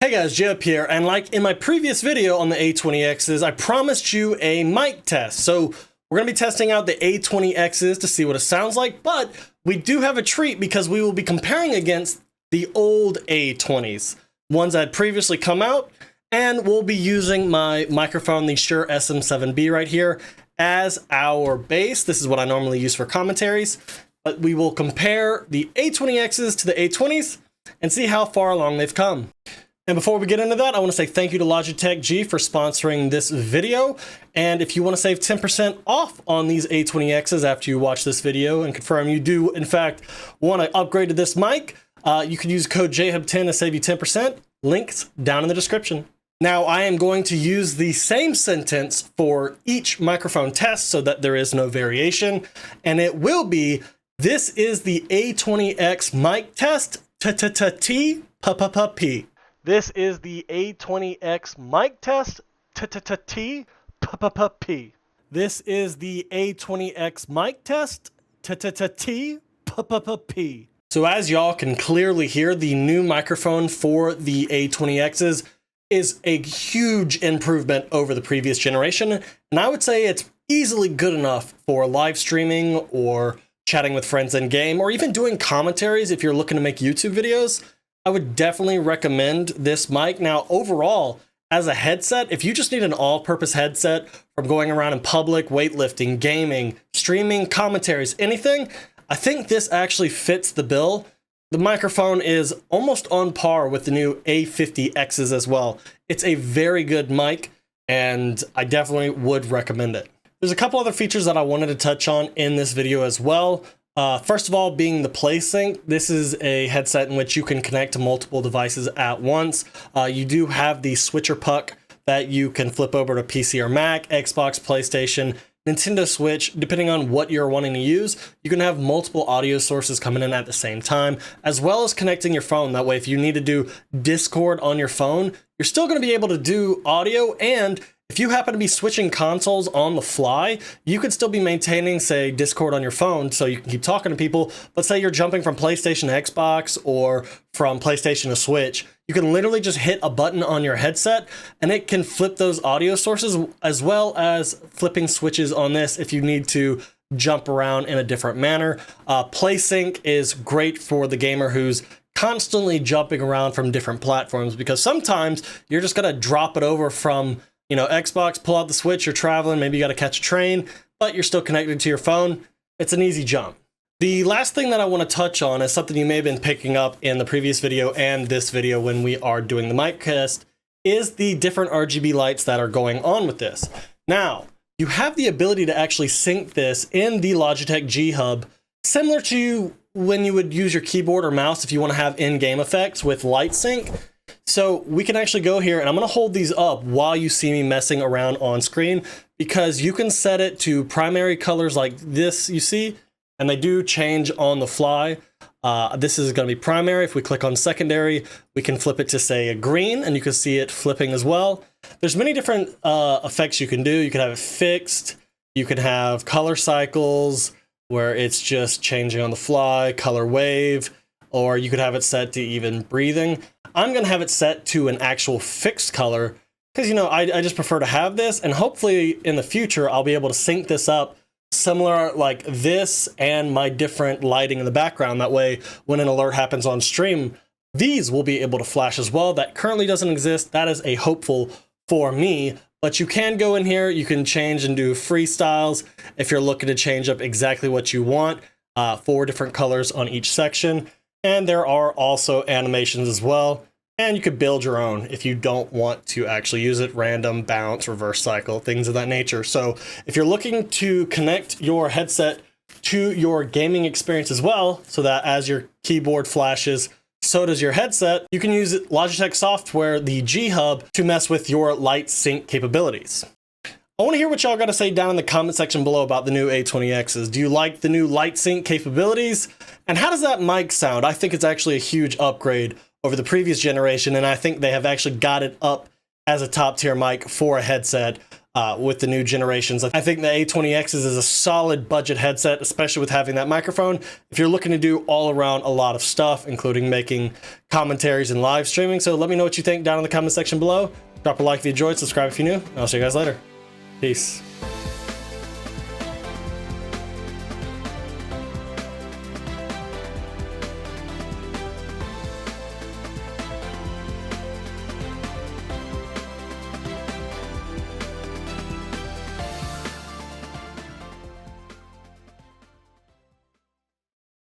Hey guys, JHub here, and like in my previous video on the A20Xs, I promised you a mic test. So we're going to be testing out the A20Xs to see what it sounds like, but we do have a treat because we will be comparing against the old A20s, ones that had previously come out, and we'll be using my microphone, the Shure SM7B right here, as our base. This is what I normally use for commentaries, but we will compare the A20Xs to the A20s and see how far along they've come. And before we get into that, I want to say thank you to Logitech G for sponsoring this video. And if you want to save 10% off on these A20Xs after you watch this video and confirm you do, in fact, want to upgrade to this mic, you can use code JHub10 to save you 10%. Links down in the description. Now, I am going to use the same sentence for each microphone test so that there is no variation. And it will be, this is the A20X mic test, T-P-P-P. This is the A20X mic test, T-P-P-P. This is the A20X mic test, T-P-P-P. So as y'all can clearly hear, the new microphone for the A20Xs is a huge improvement over the previous generation. And I would say it's easily good enough for live streaming or chatting with friends in game, or even doing commentaries if you're looking to make YouTube videos. I would definitely recommend this mic. Now, overall, as a headset, if you just need an all-purpose headset from going around in public, weightlifting, gaming, streaming, commentaries, anything, I think this actually fits the bill. The microphone is almost on par with the new A50Xs as well. It's a very good mic, and I definitely would recommend it. There's a couple other features that I wanted to touch on in this video as well. First of all, being the PlaySync, this is a headset in which you can connect to multiple devices at once. You do have the switcher puck that you can flip over to PC or Mac, Xbox, PlayStation, Nintendo Switch. Depending on what you're wanting to use, you can have multiple audio sources coming in at the same time, as well as connecting your phone. That way, if you need to do Discord on your phone, you're still going to be able to do audio, and if you happen to be switching consoles on the fly, you could still be maintaining, say, Discord on your phone so you can keep talking to people. Let's say you're jumping from PlayStation to Xbox or from PlayStation to Switch. You can literally just hit a button on your headset and it can flip those audio sources, as well as flipping switches on this if you need to jump around in a different manner. PlaySync is great for the gamer who's constantly jumping around from different platforms, because sometimes you're just going to drop it over from Xbox, pull out the Switch, you're traveling, maybe you got to catch a train, but you're still connected to your phone. It's an easy jump. The last thing that I want to touch on is something you may have been picking up in the previous video and this video when we are doing the mic test, is the different RGB lights that are going on with this. Now, you have the ability to actually sync this in the Logitech JHub, similar to when you would use your keyboard or mouse if you want to have in-game effects with light sync. So we can actually go here, and I'm going to hold these up while you see me messing around on screen, because you can set it to primary colors like this, you see, and they do change on the fly. This is going to be primary. If we click on secondary, we can flip it to, say, a green, and you can see it flipping as well. There's many different effects you can do. You can have it fixed. You can have color cycles where it's just changing on the fly, color wave, or you could have it set to even breathing. I'm going to have it set to an actual fixed color because, I just prefer to have this, and hopefully in the future I'll be able to sync this up similar like this and my different lighting in the background. That way, when an alert happens on stream, these will be able to flash as well. That currently doesn't exist. That is a hopeful for me, but you can go in here, you can change and do freestyles if you're looking to change up exactly what you want, 4 different colors on each section. And there are also animations as well. And you could build your own if you don't want to actually use it. Random, bounce, reverse cycle, things of that nature. So if you're looking to connect your headset to your gaming experience as well, so that as your keyboard flashes, so does your headset, you can use Logitech software, the JHub, to mess with your light sync capabilities. I want to hear what y'all got to say down in the comment section below about the new A20Xs. Do you like the new light sync capabilities? And how does that mic sound? I think it's actually a huge upgrade over the previous generation, and I think they have actually got it up as a top tier mic for a headset. with the new generations. I think the A20X is a solid budget headset, especially with having that microphone. If you're looking to do all around a lot of stuff, including making commentaries and live streaming. So let me know what you think down in the comment section below. Drop a like if you enjoyed, subscribe if you're new. I'll see you guys later. Peace.